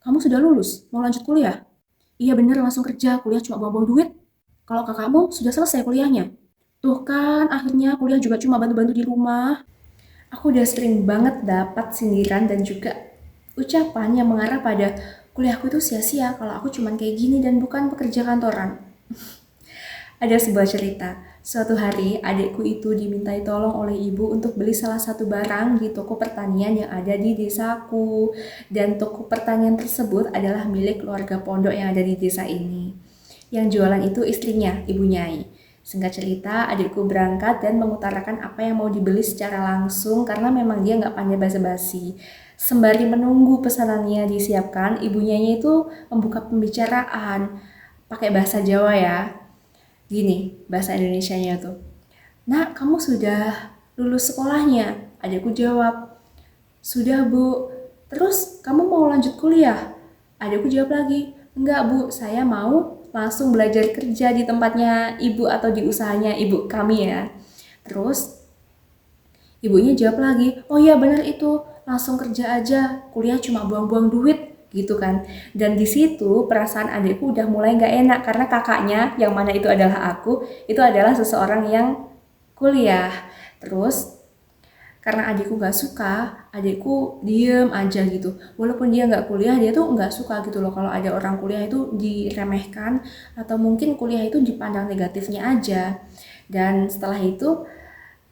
kamu sudah lulus, mau lanjut kuliah? Iya bener, langsung kerja, kuliah cuma buang-buang duit. Kalau kakakmu sudah selesai kuliahnya. Tuh kan, akhirnya kuliah juga cuma bantu-bantu di rumah. Aku udah sering banget dapat sindiran dan juga ucapan yang mengarah pada kuliahku itu sia-sia kalau aku cuman kayak gini dan bukan pekerja kantoran. Ada sebuah cerita. Suatu hari, adikku itu dimintai tolong oleh ibu untuk beli salah satu barang di toko pertanian yang ada di desaku. Dan toko pertanian tersebut adalah milik keluarga pondok yang ada di desa ini. Yang jualan itu istrinya, Ibu Nyai. Singkat cerita, adikku berangkat dan mengutarakan apa yang mau dibeli secara langsung karena memang dia nggak pandai basa-basi. Sembari menunggu pesanannya disiapkan, Ibu Nyai itu membuka pembicaraan pakai bahasa Jawa ya. Gini, bahasa Indonesianya tuh. Nak, kamu sudah lulus sekolahnya? Adikku jawab, sudah bu. Terus kamu mau lanjut kuliah? Adikku jawab lagi, enggak bu, saya mau langsung belajar kerja di tempatnya ibu atau di usahanya ibu kami ya. Terus ibunya jawab lagi, oh iya benar itu, langsung kerja aja, kuliah cuma buang-buang duit gitu kan. Dan di situ perasaan adikku udah mulai nggak enak karena kakaknya yang mana itu adalah aku, itu adalah seseorang yang kuliah. Terus karena adikku nggak suka, adikku diem aja gitu. Walaupun dia nggak kuliah, dia tuh nggak suka gitu loh kalau ada orang kuliah itu diremehkan atau mungkin kuliah itu dipandang negatifnya aja. Dan setelah itu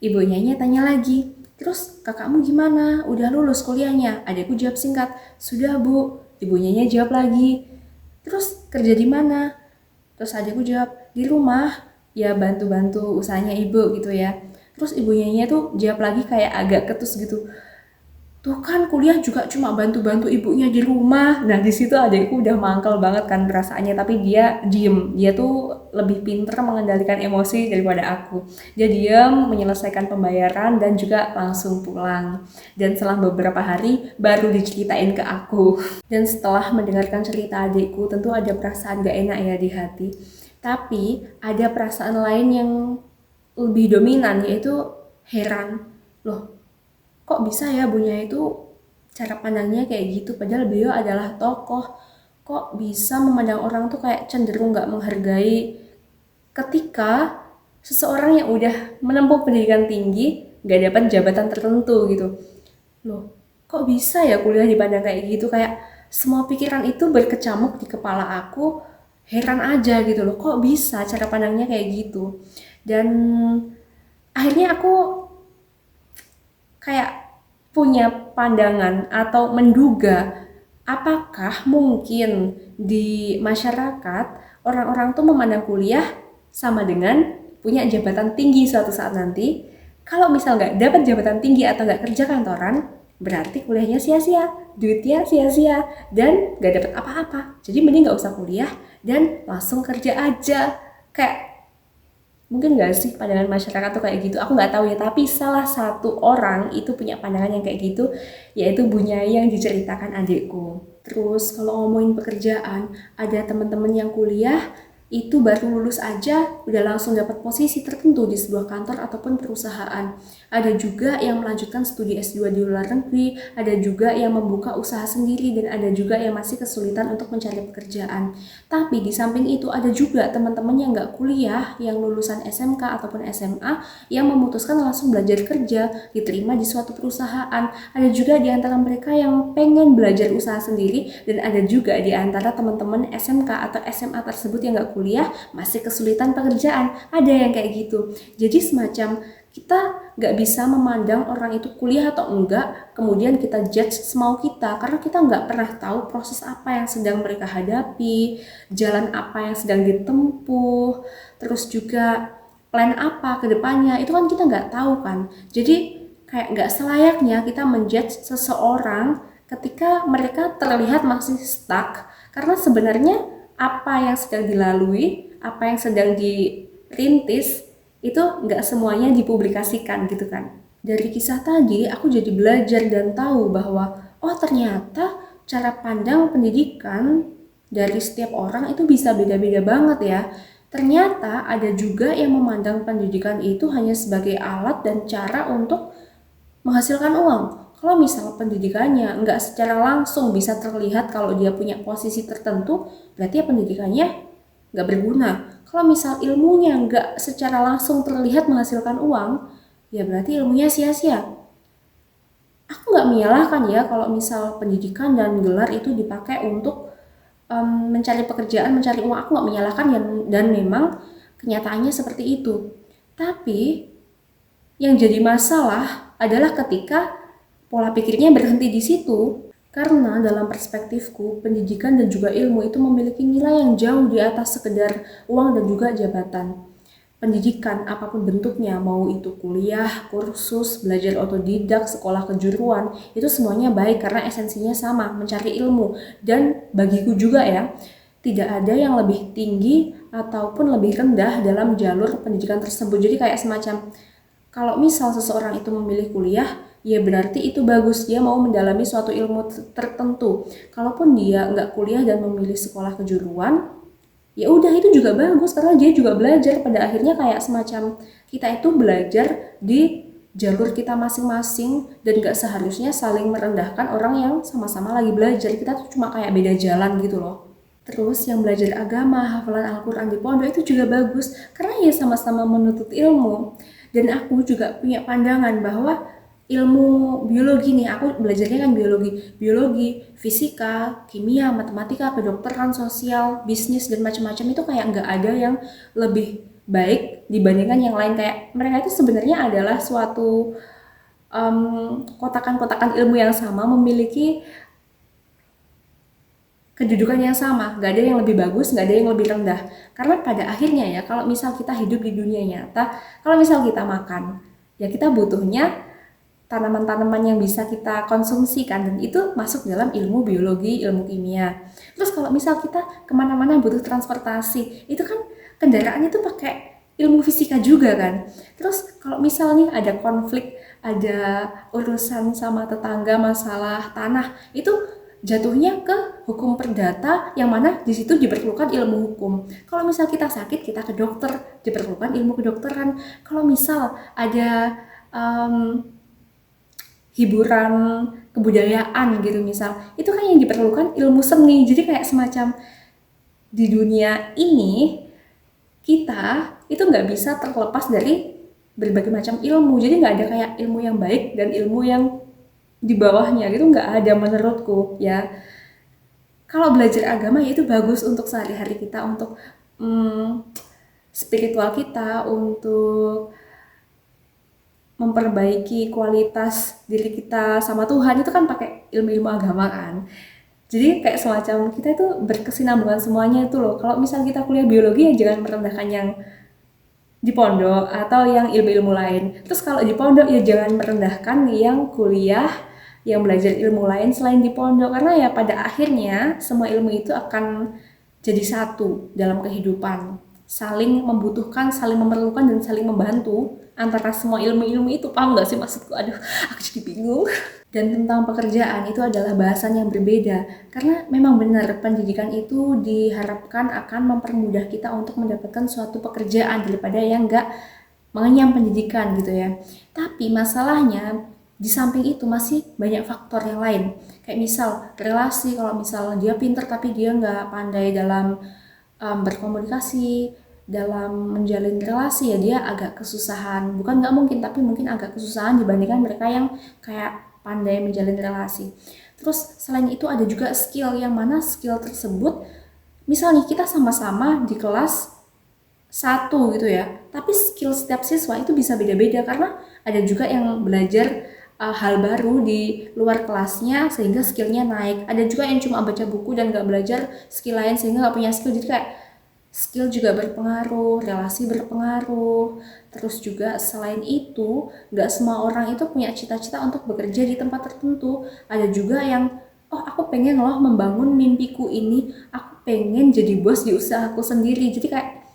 ibunya tanya lagi, terus kakakmu gimana? Udah lulus kuliahnya? Adikku jawab singkat, sudah bu. Ibunya jawab lagi, terus kerja di mana? Terus adikku jawab, di rumah. Ya bantu-bantu usahanya ibu gitu ya. Terus ibunya tuh jawab lagi kayak agak ketus gitu, tuh kan kuliah juga cuma bantu-bantu ibunya di rumah. Nah di situ adikku udah mangkel banget kan perasaannya, tapi dia diem. Dia tuh lebih pinter mengendalikan emosi daripada aku. Dia diem menyelesaikan pembayaran dan juga langsung pulang. Dan setelah beberapa hari baru diceritain ke aku. Dan setelah mendengarkan cerita adikku, tentu ada perasaan gak enak ya di hati. Tapi ada perasaan lain yang lebih dominan, yaitu heran. Loh, kok bisa ya Bunya itu cara pandangnya kayak gitu, padahal beliau adalah tokoh. Kok bisa memandang orang tuh kayak cenderung gak menghargai ketika seseorang yang udah menempuh pendidikan tinggi gak dapat jabatan tertentu gitu. Loh, kok bisa ya kuliah dipandang kayak gitu, kayak semua pikiran itu berkecamuk di kepala aku. Heran aja gitu loh, kok bisa cara pandangnya kayak gitu. Dan akhirnya aku kayak punya pandangan atau menduga apakah mungkin di masyarakat orang-orang tuh memandang kuliah sama dengan punya jabatan tinggi suatu saat nanti. Kalau misal nggak dapat jabatan tinggi atau nggak kerja kantoran, berarti kuliahnya sia-sia, duitnya sia-sia, dan nggak dapat apa-apa. Jadi mending nggak usah kuliah dan langsung kerja aja. Kayak mungkin gak sih pandangan masyarakat tuh kayak gitu, aku nggak tahu ya, tapi salah satu orang itu punya pandangan yang kayak gitu, yaitu Bunyai yang diceritakan adikku. Terus kalau ngomongin pekerjaan, ada teman-teman yang kuliah itu baru lulus aja udah langsung dapat posisi tertentu di sebuah kantor ataupun perusahaan. Ada juga yang melanjutkan studi S2 di luar negeri, ada juga yang membuka usaha sendiri, dan ada juga yang masih kesulitan untuk mencari pekerjaan. Tapi di samping itu ada juga teman-teman yang nggak kuliah, yang lulusan SMK ataupun SMA, yang memutuskan langsung belajar kerja, diterima di suatu perusahaan. Ada juga di antara mereka yang pengen belajar usaha sendiri, dan ada juga di antara teman-teman SMK atau SMA tersebut yang nggak kuliah, masih kesulitan pekerjaan. Ada yang kayak gitu. Jadi semacam kita nggak bisa memandang orang itu kuliah atau enggak, kemudian kita judge semau kita, karena kita nggak pernah tahu proses apa yang sedang mereka hadapi, jalan apa yang sedang ditempuh, terus juga plan apa ke depannya, itu kan kita nggak tahu kan. Jadi kayak nggak selayaknya kita menjudge seseorang ketika mereka terlihat masih stuck, karena sebenarnya apa yang sedang dilalui, apa yang sedang dirintis, itu nggak semuanya dipublikasikan gitu kan. Dari kisah tadi aku jadi belajar dan tahu bahwa oh ternyata cara pandang pendidikan dari setiap orang itu bisa beda-beda banget ya. Ternyata ada juga yang memandang pendidikan itu hanya sebagai alat dan cara untuk menghasilkan uang. Kalau misal pendidikannya nggak secara langsung bisa terlihat kalau dia punya posisi tertentu, berarti ya pendidikannya nggak berguna. Kalau misal ilmunya nggak secara langsung terlihat menghasilkan uang, ya berarti ilmunya sia-sia. Aku nggak menyalahkan ya kalau misal pendidikan dan gelar itu dipakai untuk mencari pekerjaan, mencari uang. Aku nggak menyalahkan dan memang kenyataannya seperti itu. Tapi yang jadi masalah adalah ketika pola pikirnya berhenti di situ. Karena dalam perspektifku, pendidikan dan juga ilmu itu memiliki nilai yang jauh di atas sekedar uang dan juga jabatan. Pendidikan apapun bentuknya, mau itu kuliah, kursus, belajar otodidak, sekolah kejuruan, itu semuanya baik karena esensinya sama, mencari ilmu. Dan bagiku juga ya, tidak ada yang lebih tinggi ataupun lebih rendah dalam jalur pendidikan tersebut. Jadi kayak semacam, kalau misal seseorang itu memilih kuliah, ya berarti itu bagus, dia mau mendalami suatu ilmu tertentu. Kalaupun dia nggak kuliah dan memilih sekolah kejuruan, ya udah itu juga bagus karena dia juga belajar. Pada akhirnya kayak semacam kita itu belajar di jalur kita masing-masing dan gak seharusnya saling merendahkan orang yang sama-sama lagi belajar. Kita tuh cuma kayak beda jalan gitu loh. Terus yang belajar agama, hafalan Al-Quran di pondok itu juga bagus karena ya sama-sama menuntut ilmu. Dan aku juga punya pandangan bahwa ilmu biologi nih, aku belajarnya kan biologi, fisika, kimia, matematika, kedokteran, sosial, bisnis dan macam-macam itu kayak nggak ada yang lebih baik dibandingkan yang lain. Kayak mereka itu sebenarnya adalah suatu kotakan-kotakan ilmu yang sama, memiliki kedudukan yang sama, nggak ada yang lebih bagus, nggak ada yang lebih rendah. Karena pada akhirnya ya, kalau misal kita hidup di dunia nyata, kalau misal kita makan, ya kita butuhnya tanaman-tanaman yang bisa kita konsumsikan, dan itu masuk dalam ilmu biologi, ilmu kimia. Terus kalau misal kita kemana-mana butuh transportasi, itu kan kendaraannya tuh pakai ilmu fisika juga kan. Terus kalau misalnya ada konflik, ada urusan sama tetangga masalah tanah, itu jatuhnya ke hukum perdata yang mana di situ diperlukan ilmu hukum. Kalau misal kita sakit, kita ke dokter, diperlukan ilmu kedokteran. Kalau misal ada hiburan kebudayaan gitu misal, itu kan yang diperlukan ilmu seni. Jadi kayak semacam di dunia ini kita itu nggak bisa terlepas dari berbagai macam ilmu. Jadi nggak ada kayak ilmu yang baik dan ilmu yang di bawahnya gitu, nggak ada menurutku ya. Kalau belajar agama ya itu bagus untuk sehari-hari kita, untuk spiritual kita, untuk memperbaiki kualitas diri kita sama Tuhan, itu kan pakai ilmu-ilmu agama kan. Jadi kayak semacam kita itu berkesinambungan semuanya itu loh. Kalau misal kita kuliah biologi ya jangan merendahkan yang di pondok atau yang ilmu-ilmu lain. Terus kalau di pondok ya jangan merendahkan yang kuliah, yang belajar ilmu lain selain di pondok. Karena ya pada akhirnya semua ilmu itu akan jadi satu dalam kehidupan. Saling membutuhkan, saling memerlukan, dan saling membantu antara semua ilmu-ilmu itu. Paham gak sih maksudku? Aduh, aku jadi bingung. Dan tentang pekerjaan itu adalah bahasan yang berbeda, karena memang benar pendidikan itu diharapkan akan mempermudah kita untuk mendapatkan suatu pekerjaan daripada yang nggak mengenyam pendidikan gitu ya. Tapi masalahnya di samping itu masih banyak faktor yang lain, kayak misal relasi. Kalau misal dia pinter tapi dia nggak pandai dalam berkomunikasi, dalam menjalin relasi, ya dia agak kesusahan. Bukan nggak mungkin, tapi mungkin agak kesusahan dibandingkan mereka yang kayak pandai menjalin relasi. Terus selain itu ada juga skill, yang mana skill tersebut misalnya kita sama-sama di kelas satu gitu ya, tapi skill setiap siswa itu bisa beda-beda karena ada juga yang belajar hal baru di luar kelasnya sehingga skillnya naik. Ada juga yang cuma baca buku dan gak belajar skill lain sehingga gak punya skill. Jadi kayak skill juga berpengaruh, relasi berpengaruh. Terus juga selain itu, gak semua orang itu punya cita-cita untuk bekerja di tempat tertentu. Ada juga yang, oh aku pengen loh membangun mimpiku ini, aku pengen jadi bos di usahaku sendiri. Jadi kayak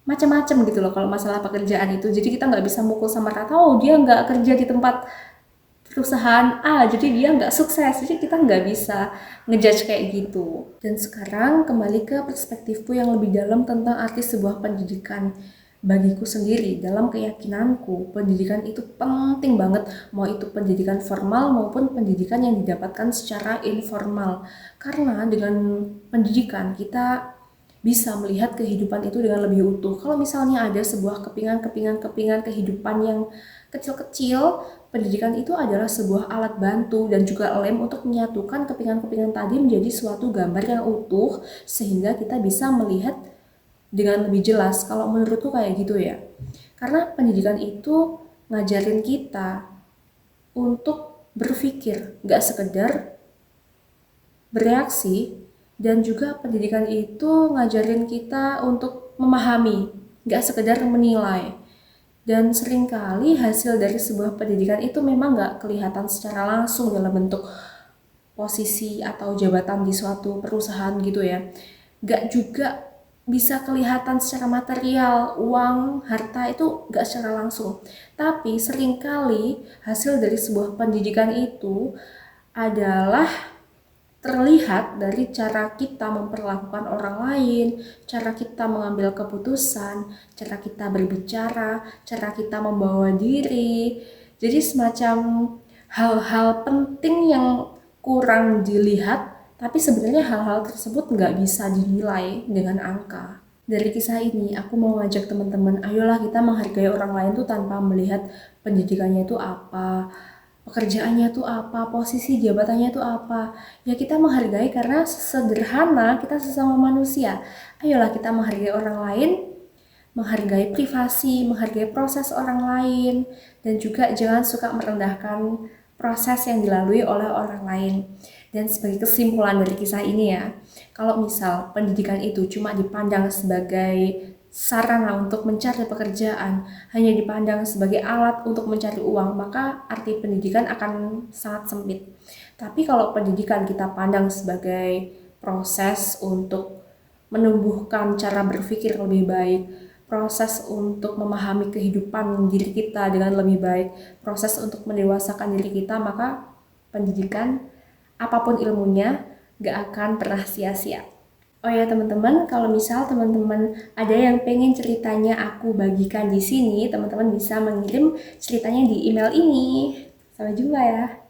macam-macam gitu loh kalau masalah pekerjaan itu. Jadi kita nggak bisa mukul sama rata, oh dia nggak kerja di tempat perusahaan A jadi dia nggak sukses. Jadi kita nggak bisa ngejudge kayak gitu. Dan sekarang kembali ke perspektifku yang lebih dalam tentang arti sebuah pendidikan. bagiku sendiri, dalam keyakinanku, pendidikan itu penting banget, mau itu pendidikan formal maupun pendidikan yang didapatkan secara informal. Karena dengan pendidikan kita bisa melihat kehidupan itu dengan lebih utuh. Kalau misalnya ada sebuah kepingan kehidupan yang kecil-kecil, pendidikan itu adalah sebuah alat bantu dan juga lem untuk menyatukan kepingan-kepingan tadi menjadi suatu gambar yang utuh, sehingga kita bisa melihat dengan lebih jelas. Kalau menurutku kayak gitu ya. Karena pendidikan itu ngajarin kita untuk berpikir, gak sekedar bereaksi, dan juga pendidikan itu ngajarin kita untuk memahami, gak sekedar menilai. Dan seringkali hasil dari sebuah pendidikan itu memang gak kelihatan secara langsung dalam bentuk posisi atau jabatan di suatu perusahaan gitu ya. Gak juga bisa kelihatan secara material, uang, harta itu gak secara langsung. Tapi seringkali hasil dari sebuah pendidikan itu adalah terlihat dari cara kita memperlakukan orang lain, cara kita mengambil keputusan, cara kita berbicara, cara kita membawa diri. Jadi semacam hal-hal penting yang kurang dilihat, tapi sebenarnya hal-hal tersebut nggak bisa dinilai dengan angka. Dari kisah ini, aku mau ngajak teman-teman, ayolah kita menghargai orang lain tuh tanpa melihat pendidikannya itu apa, pekerjaannya tuh apa, posisi jabatannya tuh apa. Ya kita menghargai karena sederhana kita sesama manusia. Ayolah kita menghargai orang lain, menghargai privasi, menghargai proses orang lain, dan juga jangan suka merendahkan proses yang dilalui oleh orang lain. Dan sebagai kesimpulan dari kisah ini ya, kalau misal pendidikan itu cuma dipandang sebagai sarana untuk mencari pekerjaan, hanya dipandang sebagai alat untuk mencari uang, maka arti pendidikan akan sangat sempit. Tapi kalau pendidikan kita pandang sebagai proses untuk menumbuhkan cara berpikir lebih baik, proses untuk memahami kehidupan diri kita dengan lebih baik, proses untuk mendewasakan diri kita, maka pendidikan, apapun ilmunya, gak akan pernah sia-sia. Oh ya teman-teman, kalau misal teman-teman ada yang pengen ceritanya aku bagikan di sini, teman-teman bisa mengirim ceritanya di email ini. Sampai jumpa ya.